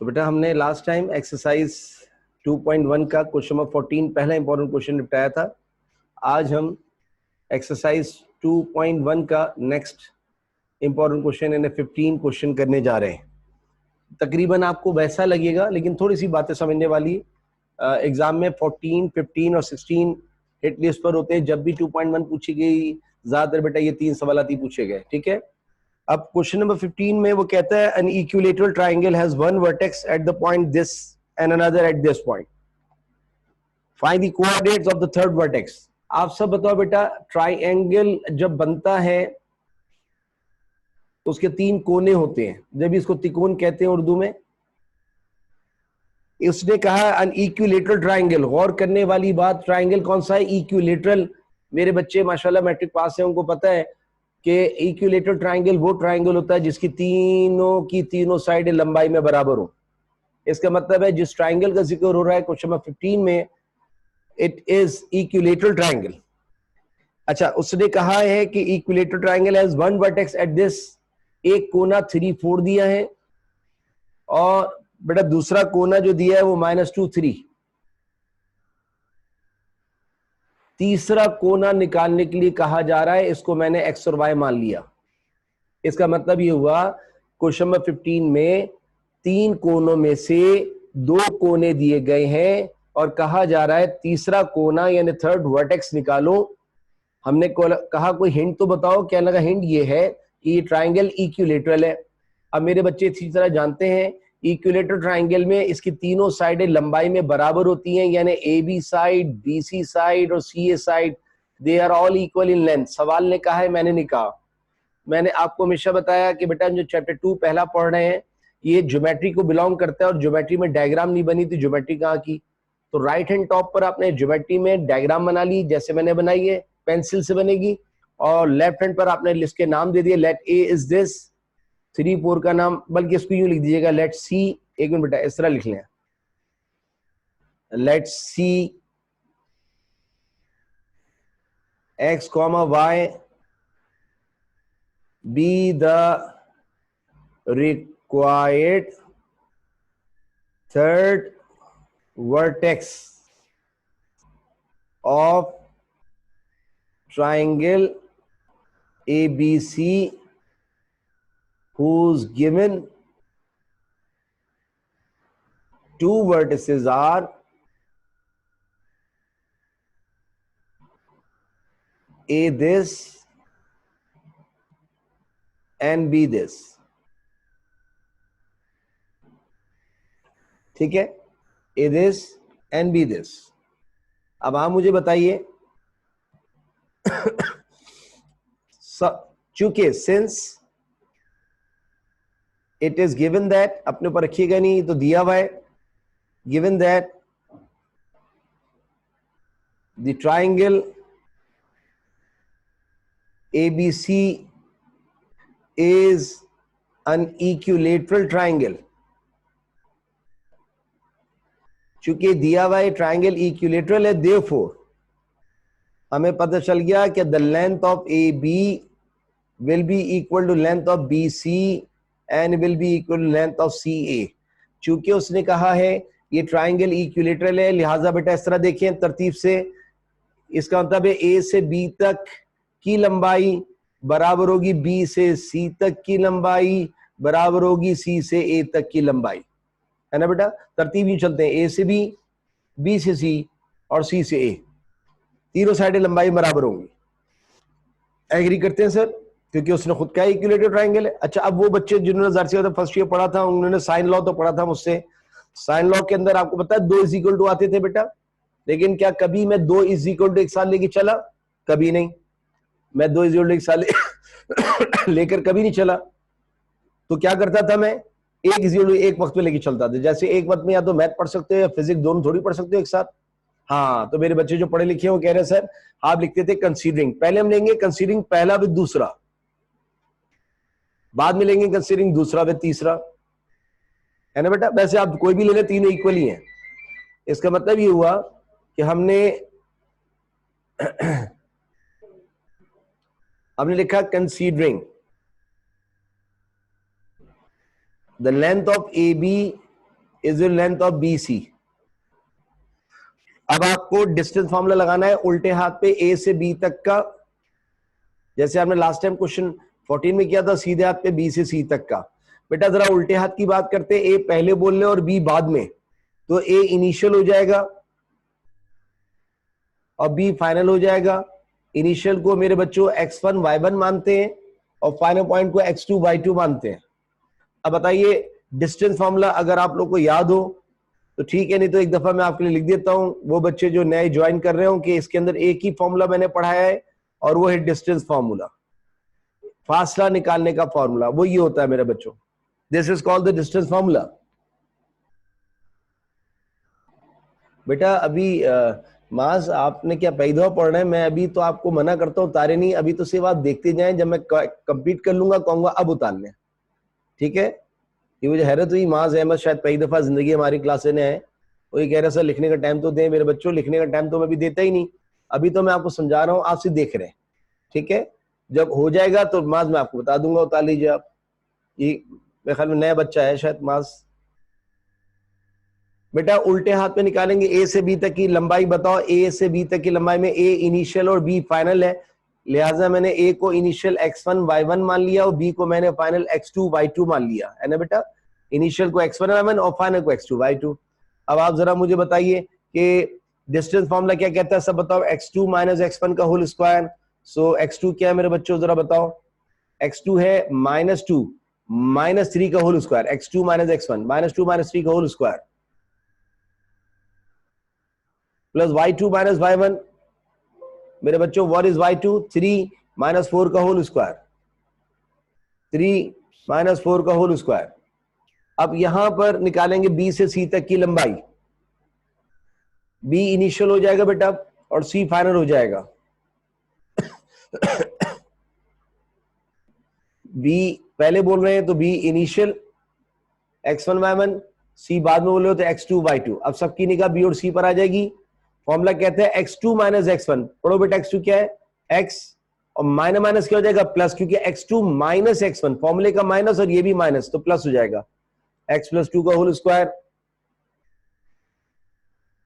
तो बेटा हमने लास्ट टाइम एक्सरसाइज 2.1 का क्वेश्चन नंबर 14 पहला इंपॉर्टेंट क्वेश्चन निपटाया था। आज हम एक्सरसाइज 2.1 का नेक्स्ट इंपॉर्टेंट क्वेश्चन यानी 15 क्वेश्चन करने जा रहे हैं। तकरीबन आपको वैसा लगेगा लेकिन थोड़ी सी बातें समझने वाली। एग्जाम में 14, 15 और 16 हिट लिस्ट पर होते हैं। जब भी 2.1 पूछी गई ज्यादातर बेटा ये 3 सवाल ही पूछे गए। ठीक है, अब क्वेश्चन नंबर 15 में वो कहता है an equilateral triangle has one vertex at the point this and another at this point. Find the coordinates of the third vertex. आप सब बताओ बेटा, ट्राइंगल जब बनता है तो उसके 3 कोने होते हैं, जब इसको त्रिकोण कहते हैं उर्दू में। उसने कहा an equilateral triangle, गौर करने वाली बात, ट्राइंगल कौन सा है? इक्विलेटरल। मेरे बच्चे माशाल्लाह मैट्रिक पास है, उनको पता है कि इक्विलेटरल ट्राइंगल वो ट्राइंगल होता है जिसकी तीनों की तीनों साइडें लंबाई में बराबर हो। इसका मतलब है जिस ट्राइंगल का जिक्र हो रहा है क्वेश्चन नंबर 15 में, इट इज इक्विलेटरल ट्राइंगल। अच्छा, उसने कहा है कि equilateral triangle has one vertex at this, एक कोना 3, 4 दिया है और बेटा दूसरा कोना जो दिया है वो -2, 3। तीसरा कोना निकालने के लिए कहा जा रहा है, इसको मैंने x और y मान लिया। इसका मतलब ये हुआ क्वेश्चन नंबर 15 में 3 कोनों में से 2 कोने दिए गए हैं और कहा जा रहा है तीसरा कोना यानी थर्ड वर्टेक्स निकालो। हमने कहा कोई हिंट तो बताओ। क्या लगा? हिंट ये है कि ये ट्राइंगल इक्विलेटरल है। अब मेरे बच्चे इसी तरह जानते हैं इक्विलेटरल ट्राइंगल में इसकी तीनों साइडें लंबाई में बराबर होती हैं, यानी A B side, B C side और C A side, they are all equal in length. सवाल ने कहा है, मैंने नहीं कहा। मैंने आपको हमेशा बताया कि बेटा जो चैप्टर 2 पहला पढ़ रहे हैं ये ज्योमेट्री को बिलोंग करता है और ज्योमेट्री में डायग्राम नहीं बनी थी। ज्योमेट्री कहाँ की? तो राइट हैंड टॉप पर आपने ज्योमेट्री में डायग्राम बना ली, जैसे मैंने बनाई है, पेंसिल से बनेगी। और लेफ्ट हैंड पर आपने लिस्ट के नाम दे दिए। लेट ए इज दिस, 3, 4 का नाम, बल्कि इसको यूं लिख दीजिएगा, लेट सी। एक मिनट बेटा, इस तरह लिख लें, let see x, y be the required third vertex of triangle ABC whose given 2 vertices are A this and B this। ठीक है, A this and B this। अब आप मुझे बताइए चूंकि since it is given that, अपने ऊपर रखिएगा नहीं तो दिया हुआ है, given that the triangle ABC is an equilateral triangle। चूंकि दिया हुआ है ट्राइंगल इक्विलेटरल है, therefore हमें पता चल गया कि the length of AB will be equal to length of BC and will be equal to length of CA। चूंकि उसने कहा है ये ट्राइंगल इक्विलेटरल है, लिहाजा बेटा इस तरह देखें तरतीब से, इसका मतलब है A से B तक की लंबाई बराबर होगी B से C तक की लंबाई बराबर होगी C से A तक की लंबाई, है ना बेटा? तरतीब ही चलते हैं, A से B, B से C और C से A, तीनों साइडें लंबाई बराबर होंगी। एग्री करते हैं सर? क्योंकि उसने खुद का इक्विलेटरल ट्राइंगल है। अच्छा, अब वो बच्चे जिन्होंने ज़ाहिर सी बात है फर्स्ट ईयर पढ़ा था, उन्होंने साइन लॉ तो पढ़ा था मुझसे। साइन लॉ के अंदर आपको पता है 2 इज इक्वल टू आते थे बेटा, लेकिन क्या कभी मैं 2 इज इक्वल टू एक साथ लेके चला? कभी नहीं। मैं 2 इज इक्वल टू एक साथ लेकर कभी नहीं चला। तो क्या करता था मैं? 1 इज इक्वल टू एक वक्त में लेके चलता था। जैसे एक वक्त में या तो मैथ पढ़ सकते हो या फिजिक्स, दोनों थोड़ी पढ़ सकते हो एक साथ। हाँ, तो मेरे बच्चे जो पढ़े लिखे हैं वो कह रहे हैं सर आप लिखते थे कंसीडरिंग, पहले हम लेंगे कंसीडरिंग पहला विद दूसरा, बाद में लेंगे कंसीडरिंग दूसरा विद तीसरा, है ना बेटा? वैसे आप कोई भी ले लें, तीनों इक्वल ही हैं। इसका मतलब ये हुआ कि हमने लिखा considering the length of AB is the length of b c. अब आपको डिस्टेंस फॉर्मूला लगाना है उल्टे हाथ पे ए से बी तक का, जैसे आपने लास्ट टाइम क्वेश्चन 14 में किया था, सीधे हाथ पे बी से सी तक का। बेटा जरा उल्टे हाथ की बात करते हैं, ए पहले बोल रहे और बी बाद में, तो ए इनिशियल हो जाएगा और बी फाइनल हो जाएगा। इनिशियल को मेरे बच्चों x1 y1 मानते हैं और फाइनल पॉइंट को x2 y2 मानते हैं। अब बताइए डिस्टेंस फॉर्मूला अगर आप लोग को याद हो तो ठीक है, नहीं तो एक दफा मैं आपके लिए लिख देता हूं, वो बच्चे जो नए ज्वाइन कर रहे हो कि इसके अंदर एक ही फॉर्मूला मैंने पढ़ाया है और वो है डिस्टेंस फॉर्मूला, फासला निकालने का फॉर्मूला, वो ये होता है मेरे बच्चों। This is called the distance formula. बेटा अभी मास आपने क्या पैदा पढ़ना है, मैं अभी तो आपको मना करता हूँ उतारे नहीं, अभी तो सिर्फ आप देखते जाएं, जब मैं कंप्लीट कर लूंगा कहूंगा अब उतार लें, ठीक है। ये मुझे हैरत हुई, माज अहमद शायद पहली दफा जिंदगी हमारी क्लास लेने आए, वो ये कह रहे सर लिखने का टाइम तो दें। मेरे बच्चों लिखने का टाइम तो मैं भी देता ही नहीं, अभी तो मैं आपको समझा रहा हूँ, आप सिर्फ देख रहे हैं, ठीक है। जब हो जाएगा तो माज मैं आपको बता दूंगा, उतार लीजिए आप। ये मेरे ख्याल में नया बच्चा है शायद माज। बेटा उल्टे हाथ में निकालेंगे, ए से बी तक की लंबाई बताओ, ए से बी तक की लंबाई में ए इनिशियल और बी फाइनल है, लिहाजा मैंने ए को इनिशियल x1 y1 मान लिया और बी को मैंने फाइनल x2 y2 मान लिया, है ना बेटा। इनिशियल को x1 y1 और फाइनल को x2 y2। अब आप जरा मुझे बताइए कि डिस्टेंस फॉर्मूला क्या कहता है, सब बताओ। x2 माइनस x1 का होल स्क्वायर। सो x2 क्या है मेरे बच्चों, जरा बताओ। x2 है -2 माइनस 3 का whole square, x2 minus x1 -2 minus 3 का whole square plus y2 minus y1। मेरे बच्चों व्हाट इज y2, 3 माइनस 4 का होल स्क्वायर, 3 माइनस 4 का होल स्क्वायर। अब यहां पर निकालेंगे b से c तक की लंबाई, b इनिशियल हो जाएगा बेटा और c फाइनल हो जाएगा। b पहले बोल रहे हैं तो b initial x1 y1, c बाद में बोल रहे हो तो x2 y2। अब सबकी निगाह b और c पर आ जाएगी। फॉर्मूला कहते हैं x2 माइनस x1, पढ़ो बेटा x2 क्या है, x और माइनस माइनस क्या हो जाएगा प्लस, क्योंकि x2 माइनस x1 फॉर्मूले का माइनस और ये भी माइनस तो प्लस हो जाएगा, x प्लस 2 का whole square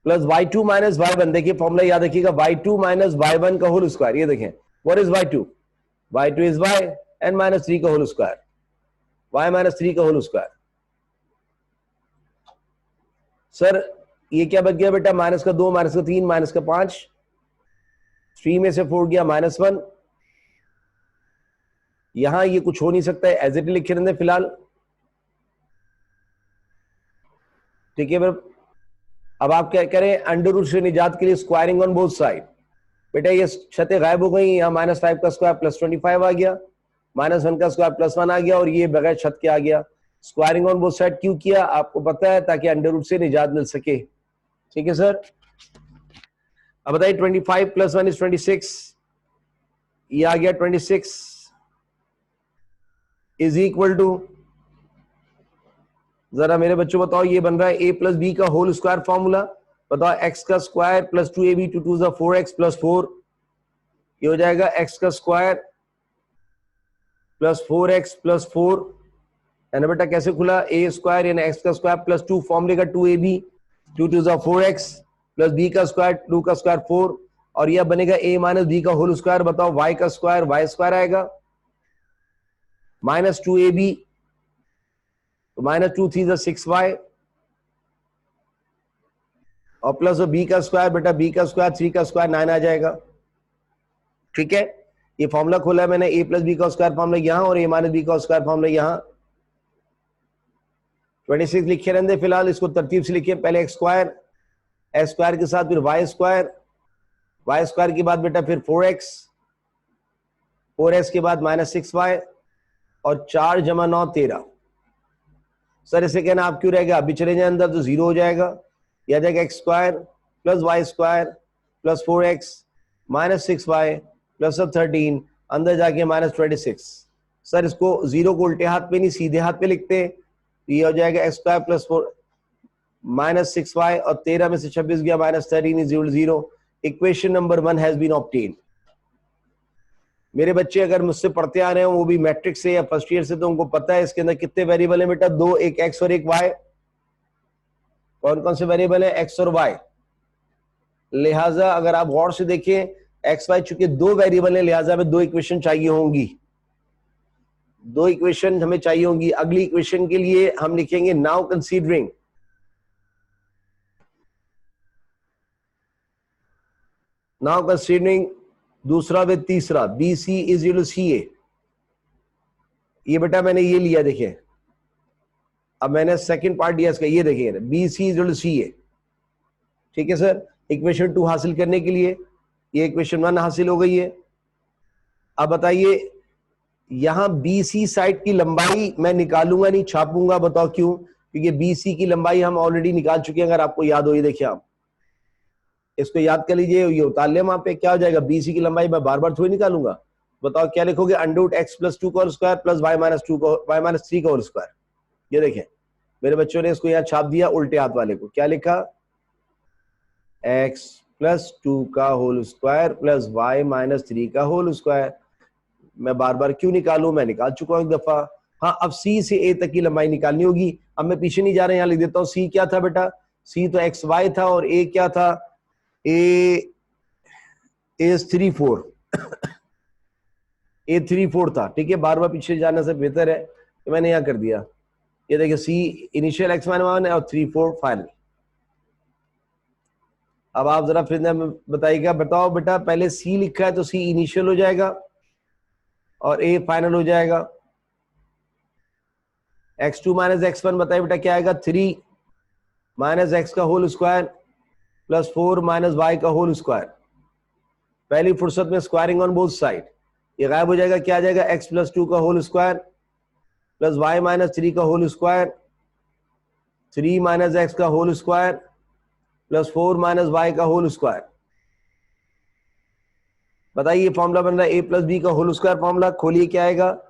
plus y2 minus y1। देखिए फॉर्मूला याद रखिएगा, y2 माइनस y1 का होल स्क्वायर। ये देखें what is y2, y2 is y and minus 3 का होल स्क्वायर, y माइनस 3 का होल स्क्वायर। सर ये क्या बच गया बेटा, माइनस का 2 माइनस का 3 माइनस का 5, 3 में से 4 गया -1। यहां ये कुछ हो नहीं सकता है, एज इट इज लिखे रहते फिलहाल, ठीक है। अब आप क्या करें, अंडर रूट से निजात के लिए स्क्वायरिंग ऑन बोथ साइड। बेटा ये छतें गायब हो गई, यहाँ -5 का स्क्वायर प्लस 25 आ गया, -1 का स्क्वायर प्लस 1 आ गया और ये बगैर छत के आ गया। स्क्वायरिंग ऑन बोथ साइड क्यों किया आपको पता है, ताकि अंडर रूट से निजात मिल सके, ठीक है सर। अब बताइए 25 प्लस 1 इज 26, ये आ गया 26 इज इक्वल टू, जरा मेरे बच्चों बताओ, ये बन रहा है a प्लस बी का होल स्क्वायर फॉर्मूला। बताओ x का square plus 2ab 2 2 4x plus 4, ये हो जाएगा x का स्क्वायर प्लस 4x प्लस 4, है ना बेटा। कैसे खुला, a स्क्वायर यानी x का स्क्वायर प्लस 2 फॉर्मूले का 2ab 2 2 4x प्लस b का स्क्वायर 2 का स्क्वायर 4 और यह बनेगा a माइनस b का होल स्क्वायर। बताओ y का स्क्वायर y स्क्वायर आएगा माइनस 2ab तो -2 3 6y और प्लस b का स्क्वायर, बेटा b का स्क्वायर 3 का स्क्वायर 9 आ जाएगा, ठीक है। ये फॉर्मूला खोला है मैंने, a प्लस बी का स्क्वायर फॉर्मूला यहां और a माइनस बी का स्क्वायर फॉर्मूला यहां। 26 लिखे रहते फिलहाल, इसको तरतीब से लिखिए, पहले x स्क्वायर के साथ फिर y स्क्वायर के बाद बेटा फिर 4x के बाद -6y और 4 जमा 9 13। सर इसे कहना आप क्यों रहेगा, अभी चले जाए अंदर तो 0 हो जाएगा, यह आ जाएगा x square plus y square plus 4x minus 6y plus 13 अंदर जाके -26। सर इसको 0 को उल्टे हाथ पे नहीं सीधे हाथ पे लिखते, ये हो जाएगा x square plus 4 minus 6y और 13 में से 26 गया -13 is equal 0। Equation number 1 has been obtained. मेरे बच्चे अगर मुझसे पढ़ते आ रहे हो वो भी मैट्रिक से या फर्स्ट ईयर से, तो उनको पता है इसके अंदर कितने वेरिएबल है बेटा, 2, एक x और एक y। कौन कौन से वेरिएबल है, एक्स और वाई। लिहाजा अगर आप गौर से देखें एक्स वाई चूंकि दो वेरिएबल है, लिहाजा हमें दो इक्वेशन चाहिए होंगी, दो इक्वेशन हमें चाहिए होंगी। अगली इक्वेशन के लिए हम लिखेंगे नाउ कंसीडरिंग दूसरा विद तीसरा, B C is equal to C A. ये बेटा मैंने ये लिया, देखिए अब मैंने सेकंड पार्ट दिया इसका, ये देखिए B C is equal to C A. ठीक है सर, इक्वेशन 2 हासिल करने के लिए ये इक्वेशन 1 हासिल हो गई है। अब बताइए यहां बी सी साइड की लंबाई मैं निकालूंगा नहीं, छापूंगा, बताओ क्यों? क्योंकि बी सी की लंबाई हम ऑलरेडी निकाल चुके हैं, अगर आपको याद हो। ये देखिए आप इसको याद कर लीजिए, ये उतार ले वहां पे, क्या हो जाएगा, बी सी की लंबाई मैं बार बार थोड़ी निकालूंगा। बताओ क्या लिखोगे, अंडर एक्स प्लस 2 का whole square plus Y minus 3 का होल स्क्वायर। ये देखें मेरे बच्चों ने इसको यहाँ छाप दिया उल्टे हाथ वाले को, क्या लिखा, एक्स प्लस 2 का whole square plus Y minus 3 का होल स्क्वायर। मैं बार बार क्यों निकालूं, मैं निकाल चुका हूं एक दफा। हाँ, अब सी से ए तक की लंबाई निकालनी होगी। अब मैं पीछे नहीं जा रहा, यहां लिख देता हूं। सी क्या था बेटा, सी तो एक्स वाई था, और ए क्या था, ए इज 3 4 ए 3 4 था। ठीक है, बार बार पीछे जाने से बेहतर है तो मैंने यहां कर दिया। ये देखिए सी इनिशियल एक्स माइनस 1 है और 3 4 फाइनल। अब आप जरा फिर बताइएगा, बताओ बेटा पहले सी लिखा है तो सी इनिशियल हो जाएगा और ए फाइनल हो जाएगा। x2 माइनस x1 बताइए बेटा क्या आएगा, 3 माइनस एक्स का whole square plus 4 minus Y का होल स्क्वायर। पहली फुर्सत में स्क्वायरिंग ऑन बोथ साइड, ये गायब हो जाएगा, क्या आ जाएगा, x प्लस 2 का whole square plus Y minus 3 का होल स्क्वायर, 3 माइनस एक्स का whole square plus 4 minus Y का होल स्क्वायर। बताइए फॉर्मूला बन रहा है ए प्लस बी का होल स्क्वायर फॉर्मूला, खोलिए क्या आएगा,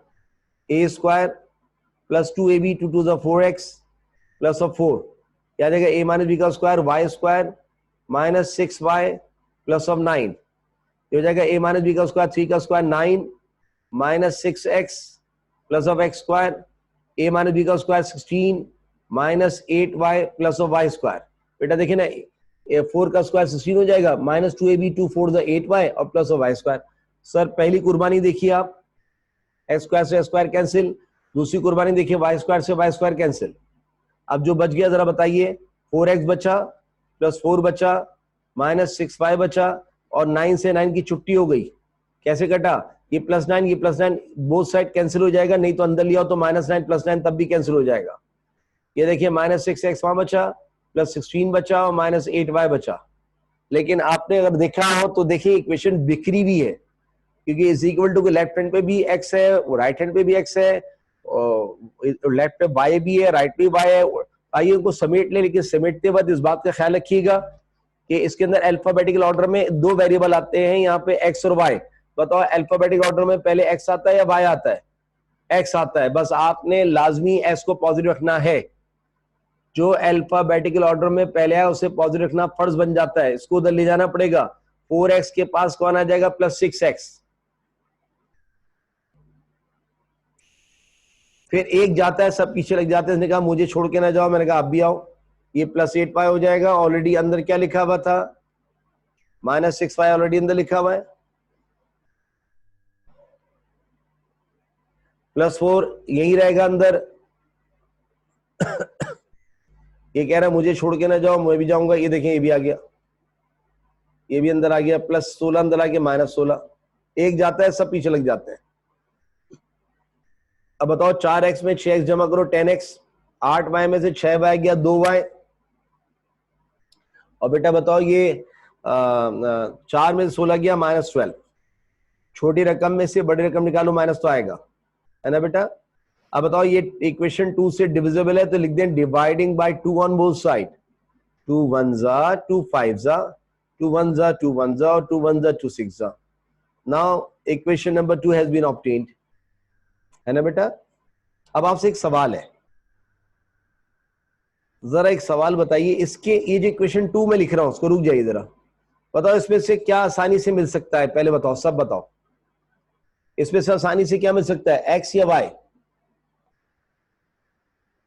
A square plus 2ab 2 2 4x plus of 4, क्या आ जाएगा, ए माइनस बी का square Y square minus 6y plus of 9। ये हो जाएगा ए माइनस बी का स्क्वायर 3 का square 9 minus 6x plus of x square, A minus B का square 16 minus 8y plus of y square. बेटा देखिए ना, 4 का स्क्वायर 16 हो जाएगा, माइनस 2ab 2 4 8y और plus of y square. Sir पहली कुर्बानी देखिए आप, एक्स स्क्वायर से स्क्वायर कैंसिल, दूसरी कुर्बानी देखिए वाई स्क्वायर से वाई स्क्वायर कैंसिल। अब जो बच गया जरा बताइए, 4x बचा प्लस 4 बचा माइनस 6y बचा और 9 से 9 की छुट्टी हो गई। कैसे कटा, ये प्लस 9 ये प्लस 9 बोथ साइड कैंसिल हो जाएगा, नहीं तो अंदर लिया हो तो माइनस 9 प्लस 9 तब भी कैंसिल हो जाएगा। ये देखिए माइनस 6x वहां बचा प्लस 16 बचा और माइनस 8y बचा। लेकिन आपने अगर देखा हो तो देखिए इक्वेशन बिखरी भी है, क्योंकि इज इक्वल टू के लेफ्ट हैंड पे भी x है, राइट हैंड पे भी x है, लेफ्ट पे y भी है, राइट पे y है। आइए उनको समेट ले, लेकिन समेटते वक्त इस बात का ख्याल रखिएगा कि इसके अंदर अल्फाबेटिकल ऑर्डर में दो वेरिएबल आते हैं, यहाँ पे x और y। बताओ अल्फाबेटिकल ऑर्डर में पहले x आता है या y आता है, x आता है। बस आपने लाजमी s को पॉजिटिव रखना है, जो अल्फाबेटिकल ऑर्डर में पहले है उसे पॉजिटिव रखना फर्ज बन जाता है, इसको उधर ले जाना पड़ेगा। 4x के पास कौन आ जाएगा, प्लस 6x, फिर एक जाता है, सब पीछे लग जाते हैं। इसने कहा मुझे छोड़ के ना जाओ, मैंने कहा आप भी आओ। ये प्लस 8y हो जाएगा, ऑलरेडी अंदर क्या लिखा हुआ था, माइनस 6y ऑलरेडी अंदर लिखा हुआ है, प्लस 4 यही रहेगा अंदर। ये कह रहा है मुझे छोड़ के ना जाओ, मैं भी जाऊंगा। ये देखें ये भी आ गया, ये भी अंदर आ गया, प्लस 16 अंदर आ गया, माइनस 16। एक जाता है, सब पीछे लग जाते हैं। अब बताओ 4x में 6x जमा करो 10x, 8y में से 6y गया 2y। और बेटा बताओ ये 4 में से 16 गया -12। छोटी रकम में से बड़ी रकम निकालो, माइनस तो आएगा, है ना बेटा। अब बताओ ये इक्वेशन 2 से डिविजिबल है तो लिख दें dividing by 2 on both side. 2 1 जा 2 5 जा 2 1 जा 2 1 जा और 2 1 जा 2 6 जा। Now equation number 2 has been obtained, है ना बेटा। अब आपसे एक सवाल है, जरा एक सवाल बताइए, इसके ये जो इक्वेशन 2 में लिख रहा हूं उसको रुक जाइए जरा, बताओ इसमें से क्या आसानी से मिल सकता है, पहले बताओ, सब बताओ इसमें से आसानी से क्या मिल सकता है, एक्स या वाई।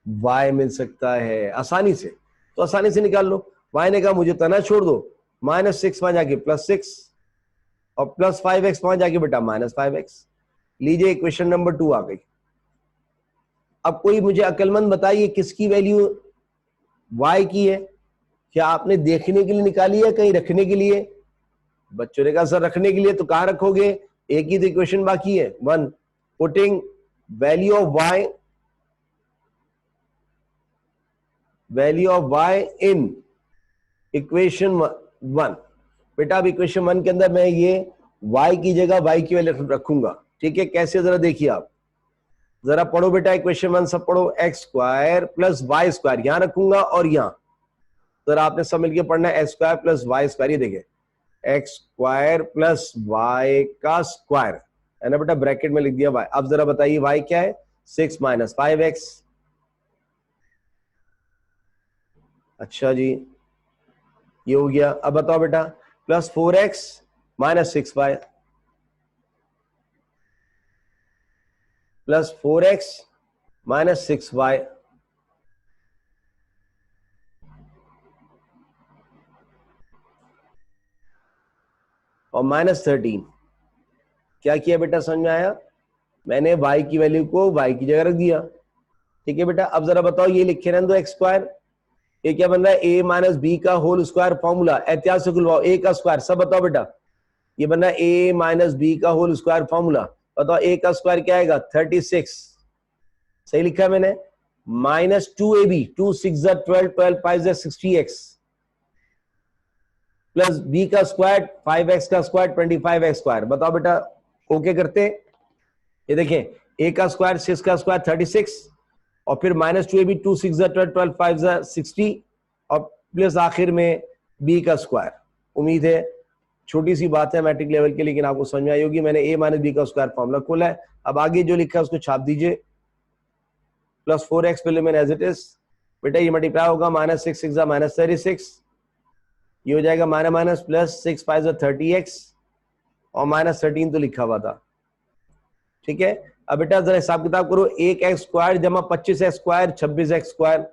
वाई मिल सकता है आसानी से, तो आसानी से निकाल लो। y ने कहा मुझे तना छोड़ दो, -6 वहां जाके +6 और +5x वहां जाके बेटा -5x। लीजिए क्वेश्चन नंबर 2 आ गई। अब कोई मुझे अक्लमंद बताइए किसकी वैल्यू y की है? क्या आपने देखने के लिए निकाली है कहीं रखने के लिए? बच्चों ने कहा सर रखने के लिए, तो कहां रखोगे? एक ही तो इक्वेशन बाकी है, 1 putting value of y in equation 1। बेटा अब इक्वेशन 1 के अंदर मैं ये y की जगह y की वैल्यू रखूंगा, ठीक है? कैसे जरा देखिए आप, जरा पढ़ो बेटा इक्वेशन 1 सब पढ़ो। x square plus y square यहां रखूंगा और यहां जरा आपने सब मिलकर पढ़ना है, x square plus y square. ये देखिए x स्क्वायर प्लस y का स्क्वायर है ना बेटा, ब्रैकेट में लिख दिया y। अब जरा बताइए y क्या है? 6 - 5x। अच्छा जी ये हो गया। अब बताओ बेटा plus 4x - 6y plus 4x - 6y और -13। क्या किया बेटा, समझ में आया? मैंने y की वैल्यू को y की जगह रख दिया, ठीक है बेटा। अब जरा बताओ ये लिखे रहने दो x स्क्वायर, ये क्या बन रहा है? a माइनस बी का होल स्क्वायर फॉर्मूला, एहतियात से खुलवाओ। a का स्क्वायर सब बताओ बेटा, ये बन रहा है a माइनस बी का होल स्क्वायर फॉर्मूला। बताओ a का स्क्वायर क्या आएगा? 36। सही लिखा है मैंने। -2ab, 2 6 12, 12 5 60x प्लस b का स्क्वायर 5x का स्क्वायर 25x स्क्वायर। बताओ बेटा ओके करते हैं? ये देखें a का स्क्वायर 6 का स्क्वायर 36 और फिर -2ab, 2 6 12, 12 5 60 और प्लस आखिर में b का स्क्वायर। उम्मीद है छोटी सी बात है मैट्रिक लेवल के, लेकिन आपको समझ में आई होगी। मैंने a माइनस बी का स्क्वायर फॉर्मूला खोला है। अब आगे जो लिखा है उसको छाप दीजिए। Plus 4x fill as it is. बेटा ये मल्टीप्लाई होगा, -6 6 -36, ये हो जाएगा माइनस प्लस 6 5 30x और -13 तो लिखा हुआ था, ठीक है। अब बेटा जरा हिसाब किताब करो, 1x स्क्वायर जमा 25x स्क्वायर 26x स्क्वायर।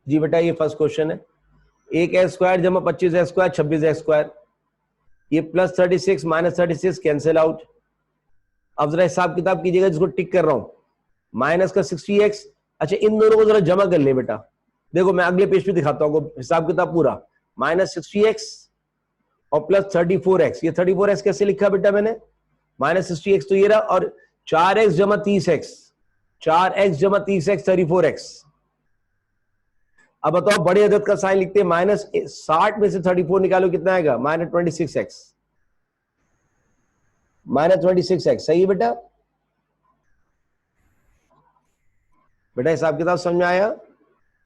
जी बेटा ये फर्स्ट क्वेश्चन है, 1x स्क्वायर जमा 25x स्क्वायर 26x स्क्वायर। ये प्लस 36 -36 कैंसिल आउट। अब जरा हिसाब किताब कीजिएगा, जिसको टिक कर रहा हूं, माइनस का 60x। अच्छा इन दोनों को जरा जमा कर ले बेटा, देखो मैं अगले पेज पे दिखाता हूं हिसाब किताब पूरा। -60x और प्लस 34x। ये 34x कैसे लिखा बेटा मैंने? -60x तो ये रहा, और 4x जमा 30x, 4x जमा 30x 34x। अब बताओ बड़े अदद का साइन लिखते हैं, -60 में से 34 निकालो कितना आएगा? -26x। -26x सही है बेटा? बेटा हिसाब किताब समझ में आया?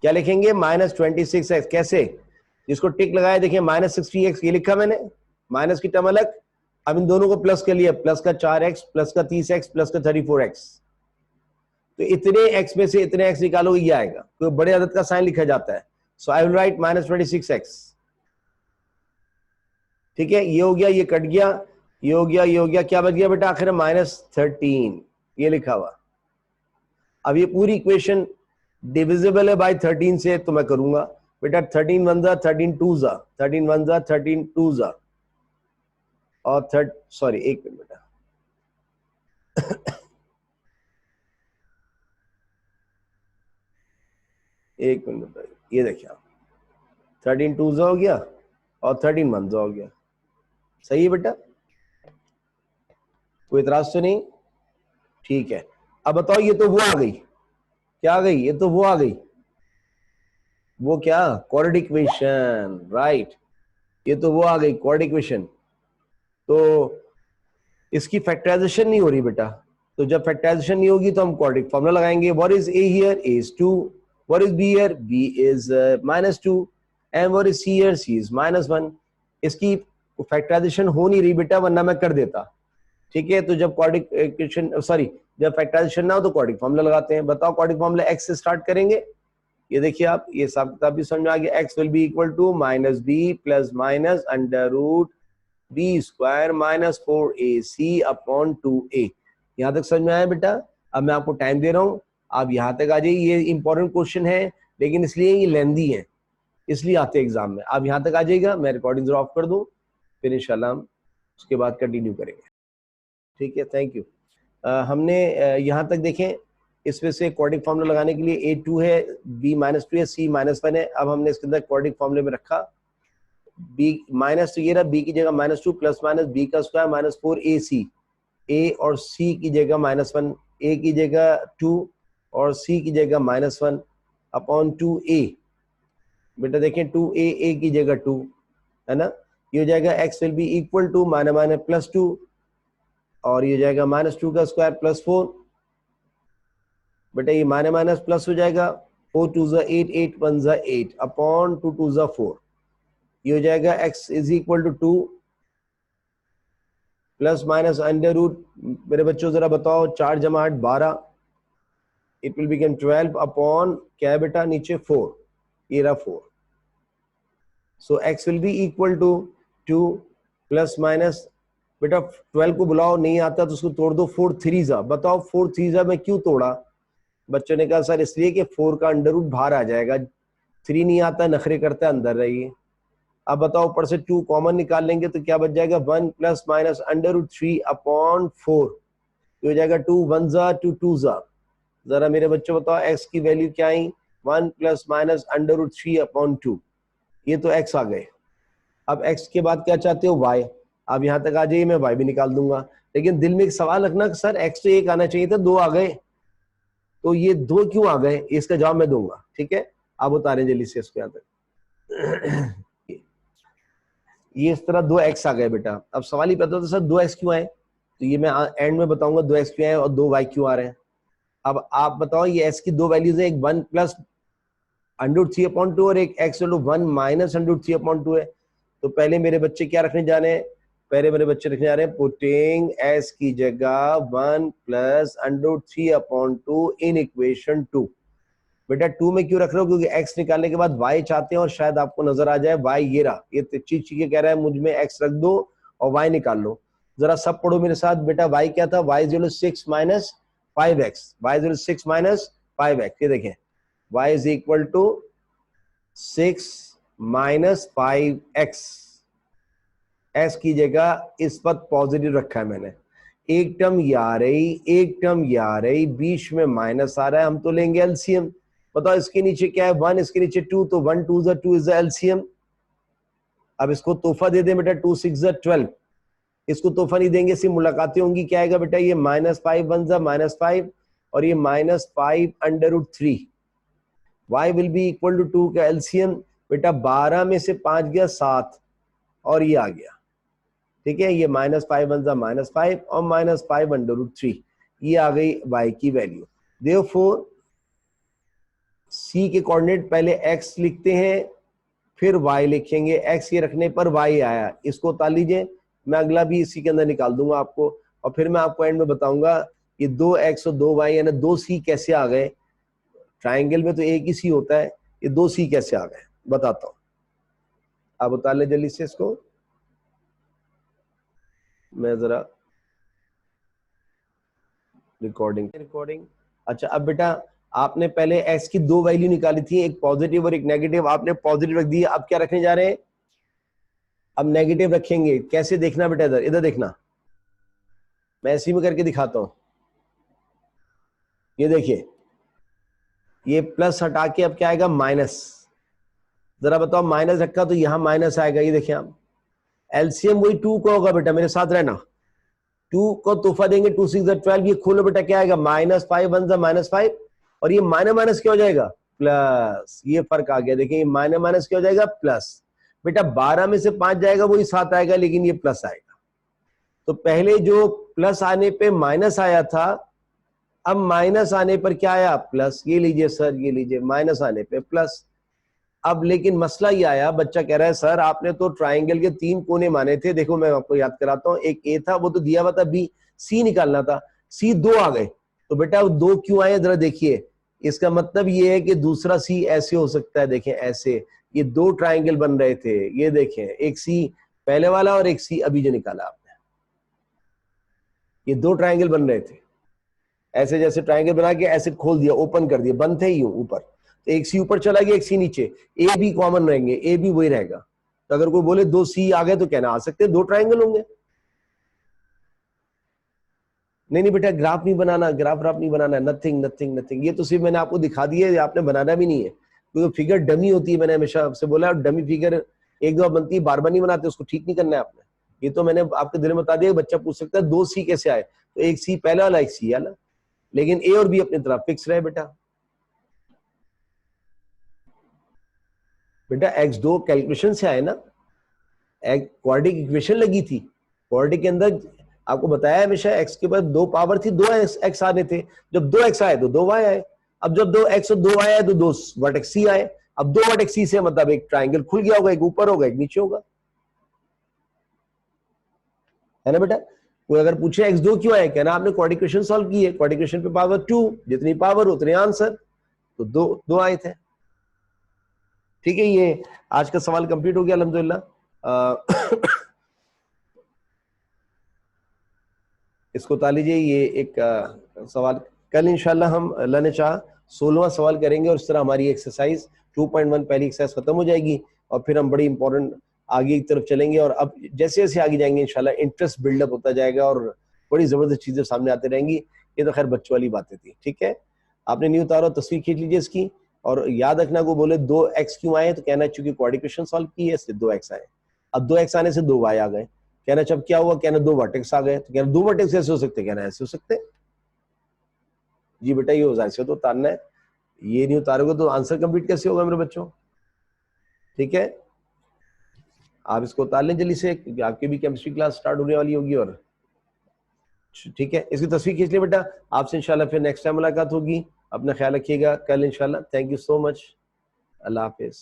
क्या लिखेंगे? -26x। कैसे? जिसको टिक लगाया देखिए, -60x ये लिखा मैंने, माइनस की टर्म अलग। अब इन दोनों को प्लस कर लिया, प्लस का 4x प्लस का 30x प्लस का 34x। तो इतने x में से इतने x निकालोगे ये आएगा, तो बड़े अदद का साइन लिखा जाता है। सो आई विल राइट -26x, ठीक है। ये हो गया, ये कट गया, ये हो गया, ये हो गया, क्या बच गया बेटा आखिर में? -13 ये लिखा हुआ। अब ये पूरी इक्वेशन डिविजिबल है बाय 13 से, तो मैं करूंगा बेटा 13 1 13 2 13 1 13 2 और सॉरी एक मिनट बेटा एक मिनट बेटा, ये देखिए आप 13 2 हो गया और 13 1 हो गया। सही है बेटा? कोई इतराज तो नहीं? ठीक है। अब बताओ ये तो वो आ गई, क्या आ गई? ये तो वो आ गई, वो क्या? Quadratic equation, right. ये तो वो आ गई क्वाड्रेटिक इक्वेशन। तो इसकी फैक्टराइजेशन नहीं हो रही बेटा, तो जब फैक्टराइजेशन नहीं होगी तो हम क्वाड्रेटिक फॉर्मूला लगाएंगे। What is a here? a is 2। What is b here? b is -2। And what is c here? c is -1। इसकी फैक्टराइजेशन हो नहीं रही बेटा, वरना मैं कर देता, ठीक है। तो जब क्वाड्रेटिक इक्वेशन सॉरी जब फैक्टराइजेशन ना हो तो क्वाड्रेटिक फॉर्मूला लगाते हैं। बताओ क्वाड्रेटिक फॉर्मूला x से स्टार्ट करेंगे। ये देखिए आप, ये हिसाब किताब भी समझ में आ गया। x will be equal to -b plus minus √b square -4ac upon 2a। यहां तक समझ में आया बेटा? अब मैं आपको टाइम दे रहा हूं, आप यहाँ तक आ जाइए, ये इंपॉर्टेंट क्वेश्चन है लेकिन इसलिए ये लेंदी है, इसलिए आते हैं एग्जाम में। आप यहाँ तक आ जाइएगा, मैं रिकॉर्डिंग जरा ऑफ कर दूँ, फिर इंशाल्लाह हम उसके बाद कंटिन्यू करेंगे। ठीक है, थैंक यू। हमने यहाँ तक देखें, इसमें से क्वाड्रेटिक फार्मूला लगाने के लिए A2 है, B-2 है, C-1 है। अब हमने इसके अंदर क्वाड्रेटिक फार्मूले में रखा B माइनस, तो ये रहा B की जगह -2 प्लस माइनस B का स्क्वायर माइनस 4AC, A और C की जगह -1, A की जगह 2 और C की जगह -1 अपॉन 2A। बेटा देखें 2A, A की जगह 2 है ना, ये हो जाएगा x will be equal to -2 और ये हो जाएगा -2 का स्क्वायर प्लस 4। बेटा ये माइनस प्लस हो जाएगा, 4 2 ज़ा 8, 8 1 ज़ा 8 अपॉन 2 2 ज़ा 4। ये हो जाएगा x is equal to 2 plus minus under root, मेरे बच्चों जरा बताओ 4 जमा 8 12, इट विल बिकम 12 अपॉन क्या है बेटा नीचे 4, ये रहा 4। So x will be equal to 2 plus minus, बेटा 12 को बुलाओ, नहीं आता तो उसको तोड़ दो, 4 3 ज़ा, बताओ 4 3 ज़ा में क्यों तोड़ा? बच्चों ने कहा सर इसलिए कि 4 का अंडर रूट बाहर आ जाएगा, 3 नहीं आता, नखरे करता है, अंदर रहिए। अब बताओ ऊपर से 2 कॉमन निकाल लेंगे तो क्या बच जाएगा, 1 plus minus under root 3 upon 4, ये हो जाएगा 2 1 ज़ा 2 2 ज़ा। जरा मेरे बच्चों बताओ x की वैल्यू क्या आई, 1 plus minus under root 3 upon 2, ये तो x आ गए। अब x के बाद क्या चाहते हो, y। अब यहाँ तक आ जाइए, मैं y भी निकाल दूंगा, लेकिन दिल में एक सवाल रखना कि सर x तो 1 आना चाहिए था, 2 आ गए, तो ये 2 क्यों आ गए, इसका जवाब मैं दूंगा। ठीक है, आप उतारें जल्दी से इसको यहाँ तक। ये इस तरह 2x आ गए बेटा। अब सवाल ही पैदा होता है सर 2x क्यों आए, तो ये मैं एंड में बताऊंगा 2x क्यों आए और 2y क्यों आ रहे हैं। अब आप बताओ, ये s की दो वैल्यूज है, एक 1 प्लस √3 अपॉन 2 और एक x 1 माइनस √3 अपॉन 2 है। तो पहले मेरे बच्चे क्या रखने जा रहे हैं, पहले मेरे बच्चे रखने जा रहे हैं पुटिंग s की जगह 1 प्लस √3 अपॉन 2 इन इक्वेशन 2। बेटा 2 में क्यों रख रहे हो, क्योंकि x निकालने के बाद y चाहते हैं और शायद आपको नजर आ जाए y ये रहा, ये चीज के कह रहा है मुझ में x रख दो और y निकाल लो। जरा सब पढ़ो मेरे साथ। बेटा y क्या था, y 6 minus 5x, y 6 minus 5x, ये देखें y is equal to 6 minus 5x। x की जगह इस वक्त पॉजिटिव रखा है मैंने, एक टर्म ये आ रही, एक टर्म ये आ रही, बीच में माइनस आ रहा है, हम तो लेंगे एलसीएम। बताओ इसके नीचे क्या है, 1, इसके नीचे 2, तो 1 2 ज़ा 2 इज द एलसीएम। अब इसको तोहफा दे दें बेटा, 2 6 ज़ा 12, इसको तोहफा नहीं देंगे, सिर्फ मुलाकातें होंगी। क्या आएगा बेटा, ये -5 1 ज़ा -5 और ये -5 under root 3, y will be equal to 2 का एलसीएम। बेटा 12 में से 5 गया 7 और ये आ गया। ठीक है, ये -5 1 ज़ा -5 और -5 अंडर रूट 3, ये आ गई y की वैल्यू। देयरफॉर c के कोऑर्डिनेट पहले x लिखते हैं फिर y लिखेंगे, x ये रखने पर y आया, इसको उतार लीजिए, मैं अगला भी इसी के अंदर निकाल दूंगा आपको, और फिर मैं आपको एंड में बताऊंगा ये 2x और 2y यानी 2c कैसे आ गए। ट्राइंगल में तो एक ही c होता है, ये 2c कैसे आ गए बताता हूं। आप उतार ले जल्दी से इसको, मैं जरा रिकॉर्डिंग। अच्छा अब बेटा आपने पहले x की दो वैल्यू निकाली थी, एक पॉजिटिव और एक नेगेटिव, आपने पॉजिटिव रख दिया, अब क्या रखने जा रहे हैं, अब नेगेटिव रखेंगे। कैसे देखना बेटा, इधर इधर देखना, मैं इसी में करके दिखाता हूं। ये देखिए, ये प्लस हटा के अब क्या आएगा, माइनस। जरा बताओ माइनस रखा तो यहां माइनस आएगा, ये देखिए आप, एलसीएम वही 2 का होगा बेटा, मेरे साथ रहना। 2 को तोहफा देंगे, 2 6 ज़ा 12, ये खोलो बेटा, क्या आएगा, -5 1 ज़ा -5 और ये माइनस माइनस क्या हो जाएगा, प्लस। ये फर्क आ गया, देखिए माइनस माइनस क्या हो जाएगा, प्लस। बेटा 12 में से 5 जाएगा वही 7 आएगा, लेकिन ये प्लस आएगा। तो पहले जो प्लस आने पे माइनस आया था, अब माइनस आने पर क्या आया, प्लस। ये लीजिए सर, ये लीजिए, माइनस आने पे प्लस। अब लेकिन मसला ये आया, बच्चा कह रहा है सर आपने तो ट्राइंगल के 3 कोने माने थे, देखो मैं आपको याद कराता हूं, एक ए था वो तो दिया हुआ था, बी, सी निकालना था, सी 2 आ गए। तो बेटा 2 क्यों आए, जरा देखिए, इसका मतलब ये है कि दूसरा सी ऐसे हो सकता है, देखें ऐसे, ये 2 ट्राइंगल बन रहे थे, ये देखें, एक सी पहले वाला और एक सी अभी जो निकाला आपने, ये 2 ट्राइंगल बन रहे थे। ऐसे जैसे ट्राइंगल बना के ऐसे खोल दिया, ओपन कर दिया, बंद थे ही ऊपर, तो एक सी ऊपर चला गया, एक सी नीचे, ए बी कॉमन रहेंगे, ए बी वही रहेगा। तो अगर कोई बोले दो सी आ गए तो कहना आ सकते हैं दो ट्राइंगल होंगे। नहीं नहीं बेटा, ग्राफ नहीं बनाना, ग्राफ नहीं बनाना, नथिंग नथिंग नथिंग, ये तो सिर्फ मैंने आपको दिखा दिया है, आपने बनाना भी नहीं है, क्योंकि फिगर डमी होती है, मैंने हमेशा आपसे बोला, डमी फिगर एक दो बनती है, बार बार नहीं बनाते, उसको ठीक नहीं करना है आपने। ये तो मैंने आपके दिल में बता दिया, बच्चा पूछ सकता है दो सी कैसे आए, तो एक सी पहला वाला, एक सी वाला, लेकिन ए और बी अपनी तरफ फिक्स रहे बेटा। बेटा x2 कैलकुलेशन से आए ना, क्वाड्रेटिक इक्वेशन लगी थी, क्वाड्रेटिक के अंदर आपको बताया हमेशा x के बाद दो पावर थी, दो x आने थे, जब दो x आए तो दो y आए, अब जब दो x और दो y आए तो दो वर्टेक्स c आए, अब दो वर्टेक्स c से मतलब एक ट्राइंगल खुल गया होगा, एक ऊपर होगा एक नीचे होगा, है ना बेटा। कोई अगर पूछे x2 क्यों आए, कहना आपने क्वाड्रेटिक इक्वेशन सॉल्व की है, क्वाड्रेटिक इक्वेशन पे पावर 2, जितनी पावर उतने आंसर, तो दो दो आए थे। ठीक है, ये आज का सवाल कंप्लीट हो गया अल्हम्दुलिल्लाह। इसको उतार लीजिए, ये एक सवाल, कल इंशाल्लाह हम अल्लाह ने चाहा 16वां सवाल करेंगे, और इस तरह हमारी एक्सरसाइज 2.1 पहली एक्सरसाइज खत्म हो जाएगी, और फिर हम बड़ी इंपॉर्टेंट आगे की तरफ चलेंगे, और अब जैसे जैसे आगे जाएंगे इंशाल्लाह इंटरेस्ट बिल्डअप होता जाएगा, और बड़ी जबरदस्त चीजें सामने आती रहेंगी। ये तो खैर बच्चों वाली बातें थी। ठीक है, आपने नहीं उतारा, तस्वीर खींच लीजिए इसकी, और याद रखना, को बोले दो एक्स क्यों आए, तो कहना चूंकि क्वाड्रेटिक इक्वेशन सॉल्व की है इसलिए दो एक्स आए, अब दो एक्स आने से दो वाई आ गए, कहना जब क्या हुआ, कहना दो वर्टेक्स आ गए, तो कहना दो वर्टेक्स ऐसे हो सकते, कहना ऐसे हो सकते। जी बेटा, ये हो जाए, ऐसे तो उतारना है, ये नहीं उतारोगे तो आंसर कंप्लीट कैसे होगा मेरे बच्चों। ठीक है, आप इसको उतार लें जल्दी से, क्योंकि आपकी भी केमिस्ट्री क्लास स्टार्ट होने वाली होगी। और ठीक है, इसकी तस्वीर खींच ले बेटा, आपसे इंशाल्लाह फिर नेक्स्ट टाइम मुलाकात होगी, अपना ख्याल रखिएगा, कल इंशाल्लाह। Thank you so much, Allah Hafiz.